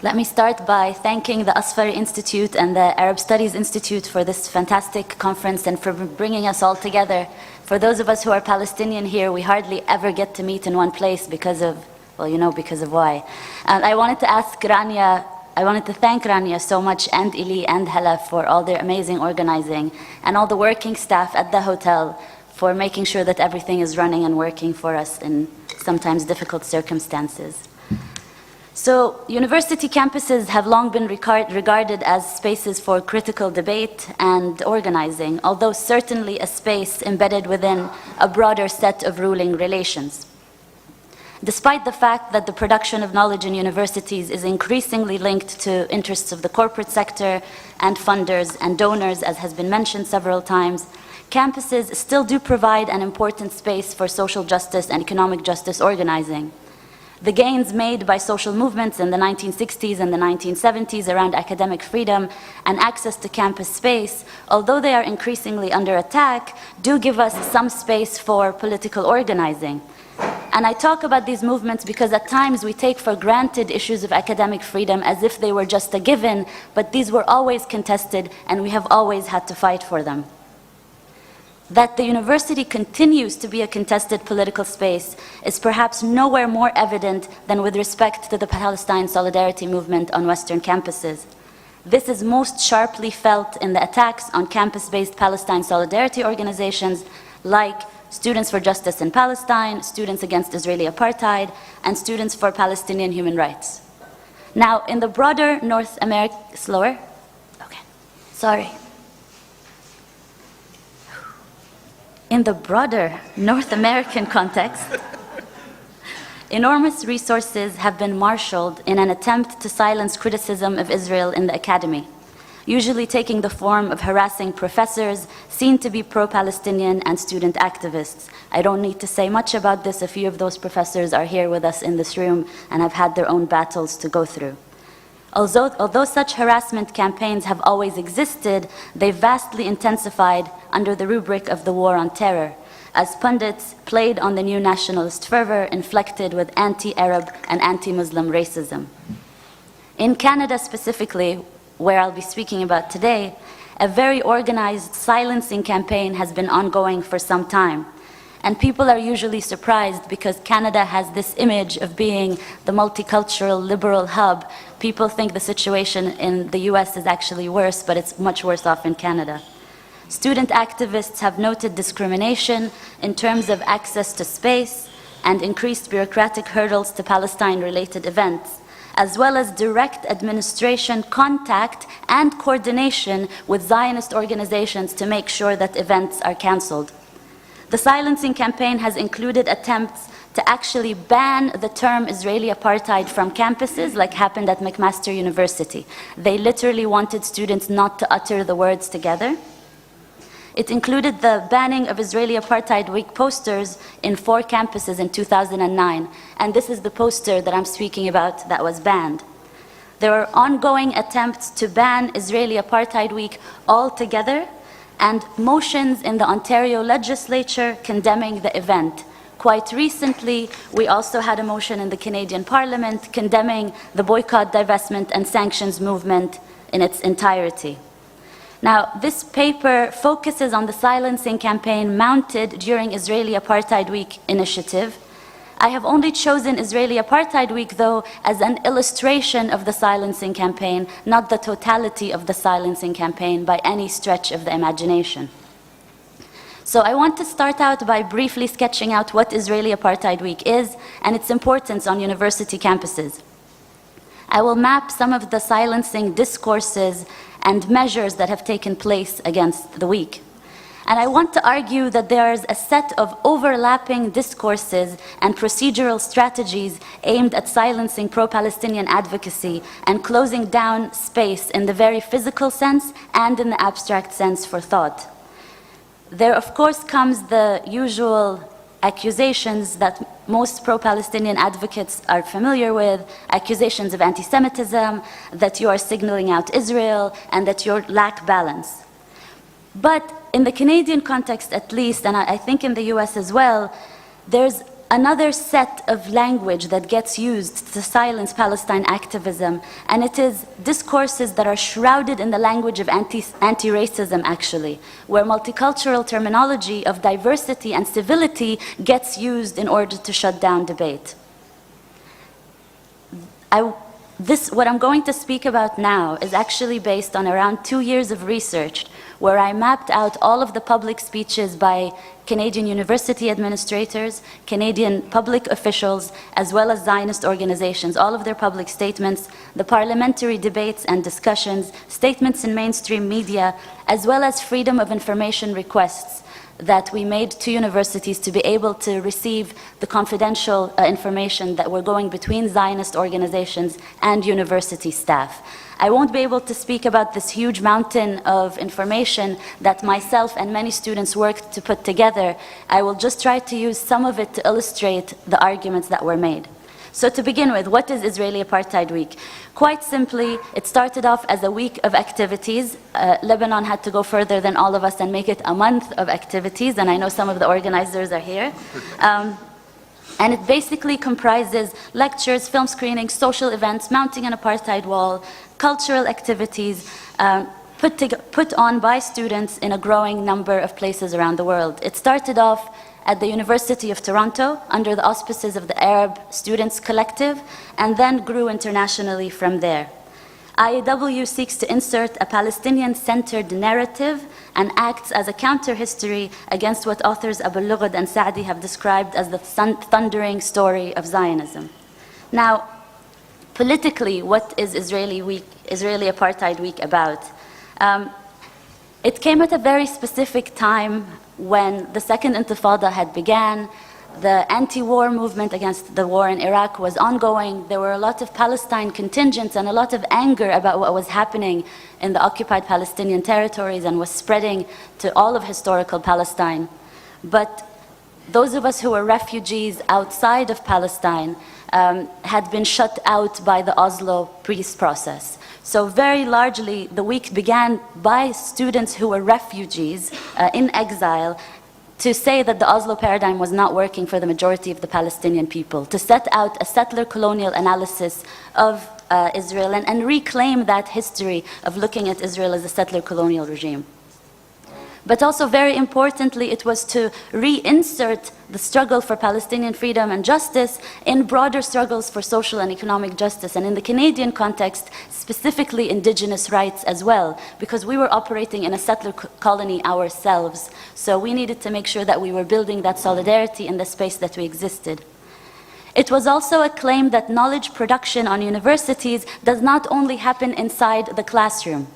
Let me start by thanking the Asfari Institute and the Arab Studies Institute for this fantastic conference and for bringing us all together. For those of us who are Palestinian here, we hardly ever get to meet in one place because of, well, you know, because of why. And I wanted to thank Rania so much, and Ili and Hala, for all their amazing organizing, and all the working staff at the hotel for making sure that everything is running and working for us in sometimes difficult circumstances. So, university campuses have long been regarded as spaces for critical debate and organizing, although certainly a space embedded within a broader set of ruling relations. Despite the fact that the production of knowledge in universities is increasingly linked to interests of the corporate sector and funders and donors, as has been mentioned several times, campuses still do provide an important space for social justice and economic justice organizing. The gains made by social movements in the 1960s and the 1970s around academic freedom and access to campus space, although they are increasingly under attack, do give us some space for political organizing. And I talk about these movements because at times we take for granted issues of academic freedom as if they were just a given, but these were always contested and we have always had to fight for them. That the university continues to be a contested political space is perhaps nowhere more evident than with respect to the Palestine Solidarity movement on Western campuses. This is most sharply felt in the attacks on campus-based Palestine Solidarity organizations like Students for Justice in Palestine, Students Against Israeli Apartheid, and Students for Palestinian Human Rights. Now, in the broader North America, slower? Okay, sorry. In the broader North American context, enormous resources have been marshaled in an attempt to silence criticism of Israel in the academy, usually taking the form of harassing professors seen to be pro-Palestinian and student activists. I don't need to say much about this. A few of those professors are here with us in this room and have had their own battles to go through. Although such harassment campaigns have always existed, they vastly intensified under the rubric of the war on terror, as pundits played on the new nationalist fervor inflected with anti-Arab and anti-Muslim racism. In Canada specifically, where I'll be speaking about today, a very organized silencing campaign has been ongoing for some time. And people are usually surprised because Canada has this image of being the multicultural liberal hub. People think the situation in the US is actually worse, but it's much worse off in Canada. Student activists have noted discrimination in terms of access to space and increased bureaucratic hurdles to Palestine-related events, as well as direct administration contact and coordination with Zionist organizations to make sure that events are canceled. The silencing campaign has included attempts to actually ban the term Israeli Apartheid from campuses, like happened at McMaster University. They literally wanted students not to utter the words together. It included the banning of Israeli Apartheid Week posters in 4 campuses in 2009, and this is the poster that I'm speaking about that was banned. There are ongoing attempts to ban Israeli Apartheid Week altogether, and motions in the Ontario legislature condemning the event. Quite recently, we also had a motion in the Canadian Parliament condemning the boycott, divestment, and sanctions movement in its entirety. Now, this paper focuses on the silencing campaign mounted during Israeli Apartheid Week initiative. I have only chosen Israeli Apartheid Week, though, as an illustration of the silencing campaign, not the totality of the silencing campaign by any stretch of the imagination. So I want to start out by briefly sketching out what Israeli Apartheid Week is and its importance on university campuses. I will map some of the silencing discourses and measures that have taken place against the week. And I want to argue that there is a set of overlapping discourses and procedural strategies aimed at silencing pro-Palestinian advocacy and closing down space in the very physical sense and in the abstract sense for thought. There, of course, comes the usual accusations that most pro-Palestinian advocates are familiar with, accusations of anti-Semitism, that you are signaling out Israel, and that you lack balance. But in the Canadian context at least, and I think in the US as well, there's another set of language that gets used to silence Palestine activism, and it is discourses that are shrouded in the language of anti-racism, actually, where multicultural terminology of diversity and civility gets used in order to shut down debate. What I'm going to speak about now is actually based on around 2 years of research where I mapped out all of the public speeches by Canadian university administrators, Canadian public officials, as well as Zionist organizations, all of their public statements, the parliamentary debates and discussions, statements in mainstream media, as well as freedom of information requests that we made to universities to be able to receive the confidential information that were going between Zionist organizations and university staff. I won't be able to speak about this huge mountain of information that myself and many students worked to put together. I will just try to use some of it to illustrate the arguments that were made. So to begin with, what is Israeli Apartheid Week? Quite simply, it started off as a week of activities. Lebanon had to go further than all of us and make it a month of activities, and I know some of the organizers are here. And it basically comprises lectures, film screenings, social events, mounting an apartheid wall, cultural activities, put on by students in a growing number of places around the world. It started off at the University of Toronto under the auspices of the Arab Students Collective, and then grew internationally from there. IAW seeks to insert a Palestinian-centered narrative and acts as a counter-history against what authors Abu Lughod and Saadi have described as the thundering story of Zionism. Now, politically, what is Israeli Apartheid Week about? It came at a very specific time when the Second Intifada had began. The anti-war movement against the war in Iraq was ongoing. There were a lot of Palestine contingents and a lot of anger about what was happening in the occupied Palestinian territories and was spreading to all of historical Palestine. But those of us who were refugees outside of Palestine had been shut out by the Oslo peace process. So very largely, the week began by students who were refugees in exile to say that the Oslo paradigm was not working for the majority of the Palestinian people, to set out a settler colonial analysis of Israel and reclaim that history of looking at Israel as a settler colonial regime. But also very importantly, it was to reinsert the struggle for Palestinian freedom and justice in broader struggles for social and economic justice, and in the Canadian context, specifically indigenous rights as well, because we were operating in a settler colony ourselves. So we needed to make sure that we were building that solidarity in the space that we existed. It was also a claim that knowledge production on universities does not only happen inside the classroom.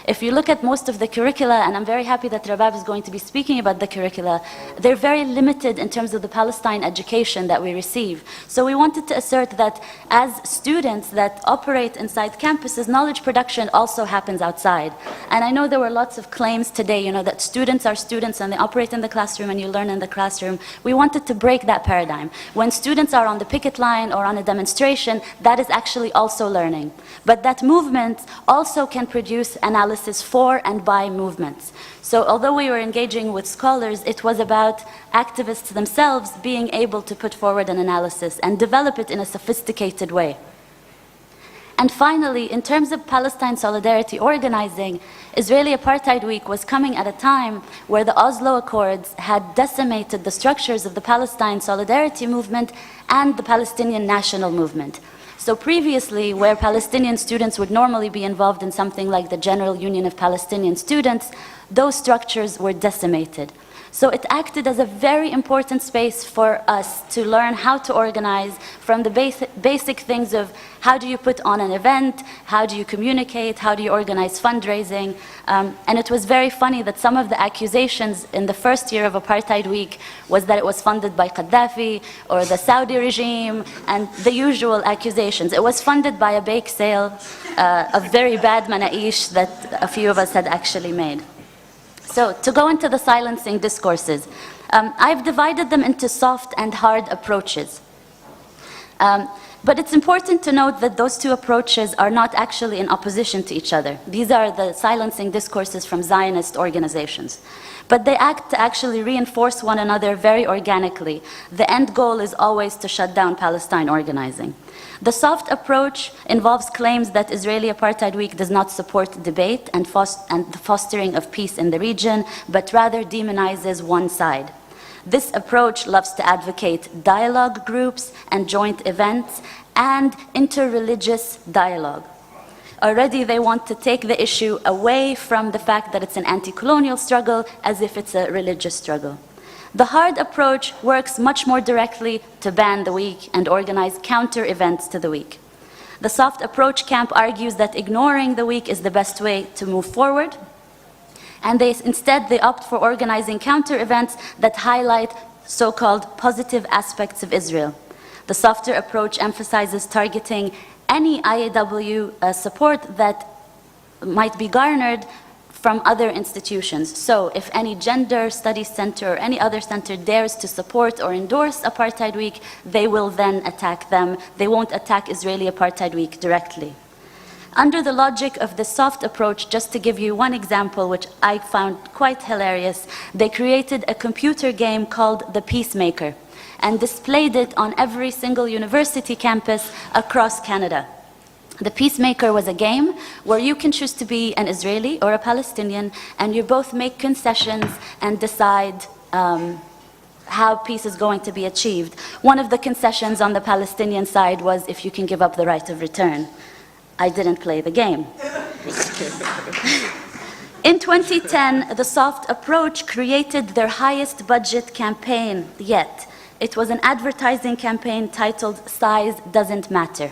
If you look at most of the curricula, and I'm very happy that Rabab is going to be speaking about the curricula, they're very limited in terms of the Palestine education that we receive. So we wanted to assert that as students that operate inside campuses, knowledge production also happens outside. And I know there were lots of claims today, that students are students and they operate in the classroom and you learn in the classroom. We wanted to break that paradigm. When students are on the picket line or on a demonstration, that is actually also learning. But that movement also can produce analysis for and by movements. So although we were engaging with scholars, it was about activists themselves being able to put forward an analysis and develop it in a sophisticated way. And finally, in terms of Palestine solidarity organizing, Israeli Apartheid Week was coming at a time where the Oslo Accords had decimated the structures of the Palestine solidarity movement and the Palestinian national movement. So previously, where Palestinian students would normally be involved in something like the General Union of Palestinian Students, those structures were decimated. So it acted as a very important space for us to learn how to organize, from the basic things of how do you put on an event, how do you communicate, how do you organize fundraising. And it was very funny that some of the accusations in the first year of Apartheid Week was that it was funded by Gaddafi or the Saudi regime, and the usual accusations. It was funded by a bake sale of very bad manaish that a few of us had actually made. So to go into the silencing discourses, I've divided them into soft and hard approaches. But it's important to note that those two approaches are not actually in opposition to each other. These are the silencing discourses from Zionist organizations. But they act to actually reinforce one another very organically. The end goal is always to shut down Palestine organizing. The soft approach involves claims that Israeli Apartheid Week does not support debate and the fostering of peace in the region, but rather demonizes one side. This approach loves to advocate dialogue groups and joint events and interreligious dialogue. Already they want to take the issue away from the fact that it's an anti-colonial struggle as if it's a religious struggle. The hard approach works much more directly to ban the week and organize counter-events to the week. The soft approach camp argues that ignoring the week is the best way to move forward, and instead they opt for organizing counter-events that highlight so-called positive aspects of Israel. The softer approach emphasizes targeting any IAW support that might be garnered from other institutions. So if any gender studies center or any other center dares to support or endorse Apartheid Week, they will then attack them. They won't attack Israeli Apartheid Week directly. Under the logic of the soft approach, just to give you one example, which I found quite hilarious, they created a computer game called The Peacemaker and displayed it on every single university campus across Canada. The Peacemaker was a game where you can choose to be an Israeli or a Palestinian, and you both make concessions and decide how peace is going to be achieved. One of the concessions on the Palestinian side was if you can give up the right of return. I didn't play the game. In 2010, the soft approach created their highest budget campaign yet. It was an advertising campaign titled "Size Doesn't Matter."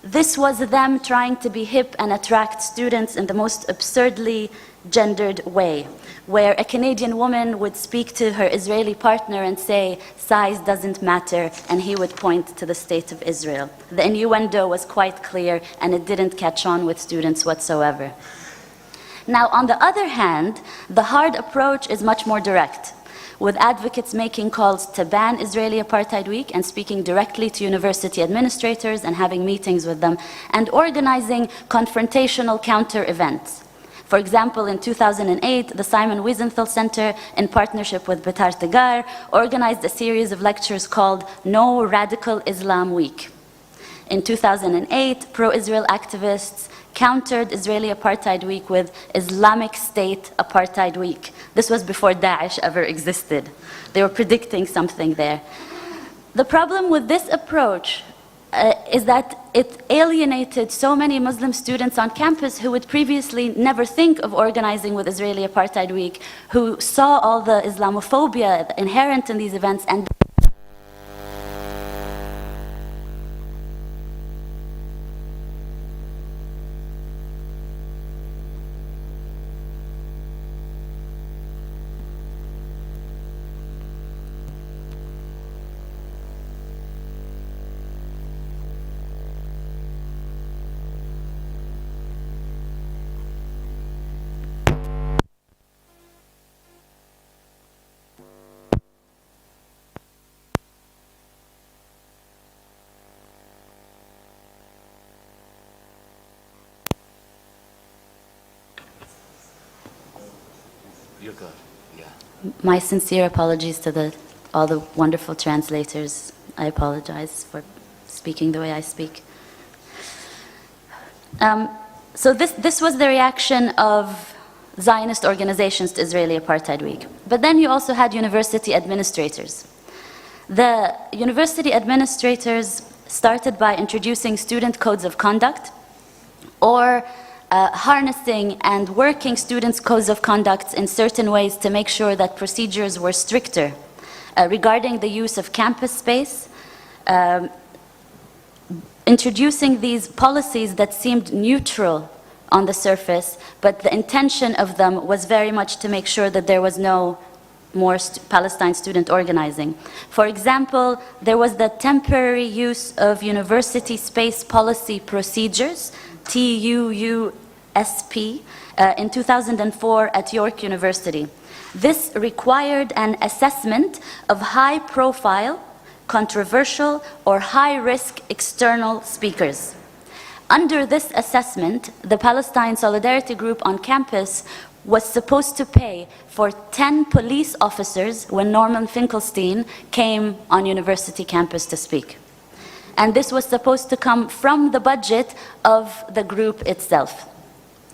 This was them trying to be hip and attract students in the most absurdly gendered way, where a Canadian woman would speak to her Israeli partner and say, "Size doesn't matter," and he would point to the state of Israel. The innuendo was quite clear, and it didn't catch on with students whatsoever. Now, on the other hand, the hard approach is much more direct, with advocates making calls to ban Israeli Apartheid Week and speaking directly to university administrators and having meetings with them, and organizing confrontational counter-events. For example, in 2008, the Simon Wiesenthal Center, in partnership with Betar Tegar, organized a series of lectures called No Radical Islam Week. In 2008, pro-Israel activists countered Israeli Apartheid Week with Islamic State Apartheid Week. This was before Daesh ever existed. They were predicting something there. The problem with this approach is that it alienated so many Muslim students on campus who would previously never think of organizing with Israeli Apartheid Week, who saw all the Islamophobia inherent in these events and You're good, yeah. my sincere apologies to all the wonderful translators. I apologize for speaking the way I speak. So this was the reaction of Zionist organizations to Israeli Apartheid Week. But then you also had university administrators. The university administrators started by introducing student codes of conduct, or harnessing and working students' codes of conduct in certain ways to make sure that procedures were stricter regarding the use of campus space, introducing these policies that seemed neutral on the surface, but the intention of them was very much to make sure that there was no more Palestine student organizing. For example, there was the temporary use of university space policy procedures, TUUSP, in 2004 at York University. This required an assessment of high-profile controversial, or high-risk external speakers. Under this assessment, the Palestine Solidarity Group on campus was supposed to pay for 10 police officers when Norman Finkelstein came on university campus to speak. And this was supposed to come from the budget of the group itself.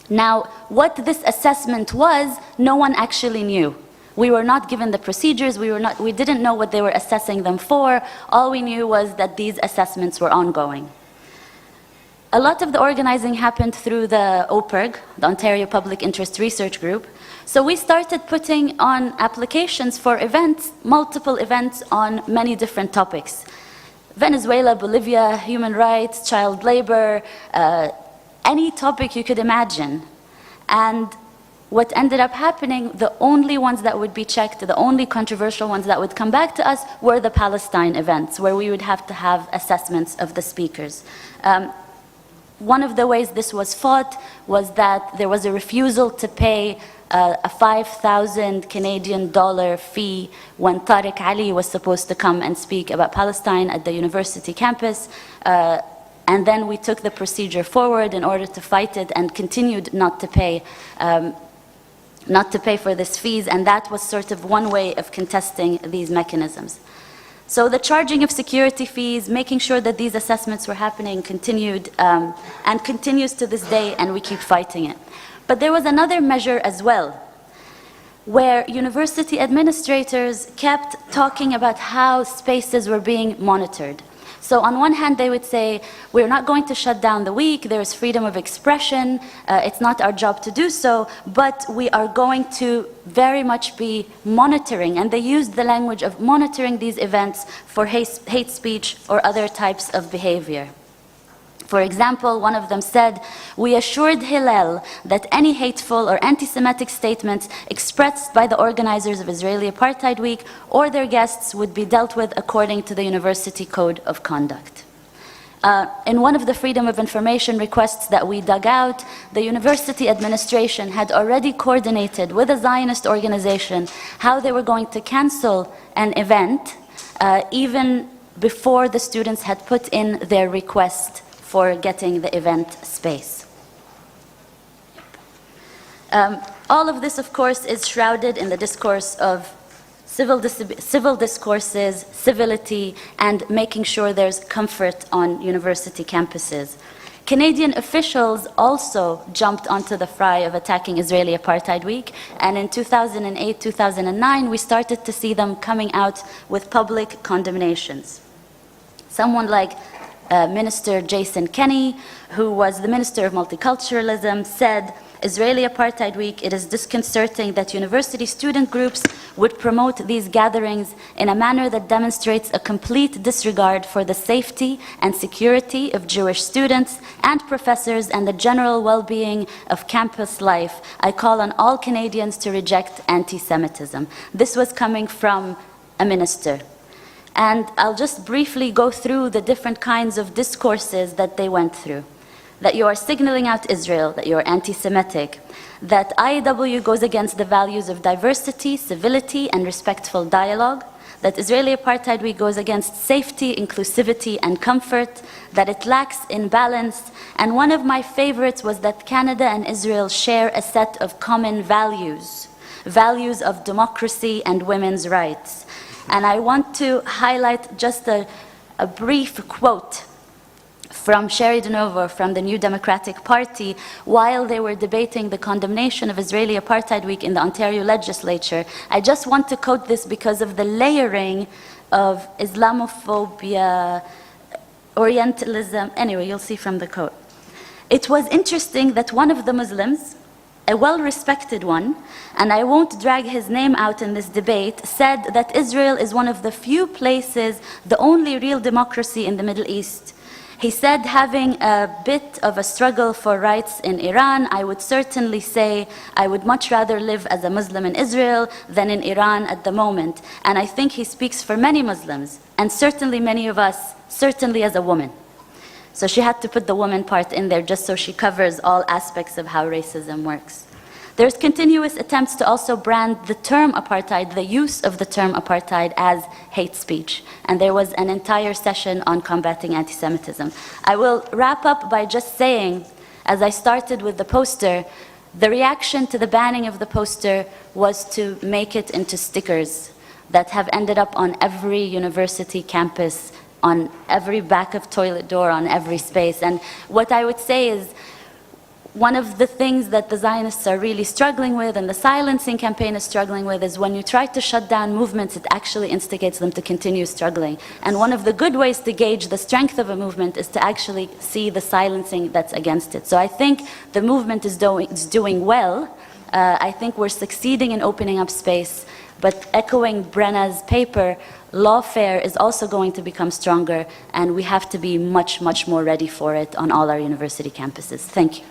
Now, what this assessment was, no one actually knew. We were not given the procedures, we didn't know what they were assessing them for. All we knew was that these assessments were ongoing. A lot of the organizing happened through the OPIRG, the Ontario Public Interest Research Group. So we started putting on applications for events, multiple events on many different topics. Venezuela, Bolivia, human rights, child labor, any topic you could imagine. And what ended up happening, the only ones that would be checked, the only controversial ones that would come back to us were the Palestine events, where we would have to have assessments of the speakers. One of the ways this was fought was that there was a refusal to pay a 5,000 Canadian dollar fee when Tariq Ali was supposed to come and speak about Palestine at the university campus. And then we took the procedure forward in order to fight it and continued not to pay for these fees. And that was sort of one way of contesting these mechanisms. So the charging of security fees, making sure that these assessments were happening continued and continues to this day, and we keep fighting it. But there was another measure as well, where university administrators kept talking about how spaces were being monitored. So on one hand, they would say, we're not going to shut down the week, there's freedom of expression, it's not our job to do so, but we are going to very much be monitoring. And they used the language of monitoring these events for hate speech or other types of behavior. For example, one of them said, we assured Hillel that any hateful or anti-Semitic statements expressed by the organizers of Israeli Apartheid Week or their guests would be dealt with according to the University Code of Conduct. In one of the Freedom of Information requests that we dug out, the university administration had already coordinated with a Zionist organization how they were going to cancel an event even before the students had put in their request for getting the event space. All of this, of course, is shrouded in the discourse of civil discourses, civility, and making sure there's comfort on university campuses. Canadian officials also jumped onto the fray of attacking Israeli Apartheid Week, and in 2008, 2009, we started to see them coming out with public condemnations. Someone like Minister Jason Kenney, who was the Minister of Multiculturalism, said, Israeli Apartheid Week, it is disconcerting that university student groups would promote these gatherings in a manner that demonstrates a complete disregard for the safety and security of Jewish students and professors and the general well-being of campus life. I call on all Canadians to reject anti-Semitism. This was coming from a minister. And I'll just briefly go through the different kinds of discourses that they went through. That you are signaling out Israel, that you are anti-Semitic, that IAW goes against the values of diversity, civility, and respectful dialogue, that Israeli Apartheid Week goes against safety, inclusivity, and comfort, that it lacks in balance, and one of my favorites was that Canada and Israel share a set of common values, values of democracy and women's rights. And I want to highlight just a brief quote from Sherry DeNovo from the New Democratic Party while they were debating the condemnation of Israeli Apartheid Week in the Ontario legislature. I just want to quote this because of the layering of Islamophobia, Orientalism. Anyway, you'll see from the quote. It was interesting that one of the Muslims, a well-respected one, and I won't drag his name out in this debate, said that Israel is one of the few places, the only real democracy in the Middle East. He said, having a bit of a struggle for rights in Iran, I would certainly say I would much rather live as a Muslim in Israel than in Iran at the moment. And I think he speaks for many Muslims, and certainly many of us, certainly as a woman. So she had to put the woman part in there just so she covers all aspects of how racism works. There's continuous attempts to also brand the term apartheid, the use of the term apartheid, as hate speech. And there was an entire session on combating anti-Semitism. I will wrap up by just saying, as I started with the poster, the reaction to the banning of the poster was to make it into stickers that have ended up on every university campus, on every back of toilet door, on every space. And what I would say is, one of the things that the Zionists are really struggling with, and the silencing campaign is struggling with, is when you try to shut down movements, it actually instigates them to continue struggling. And one of the good ways to gauge the strength of a movement is to actually see the silencing that's against it. So I think the movement is doing well. I think we're succeeding in opening up space. But echoing Brenna's paper, lawfare is also going to become stronger, and we have to be much, much more ready for it on all our university campuses. Thank you.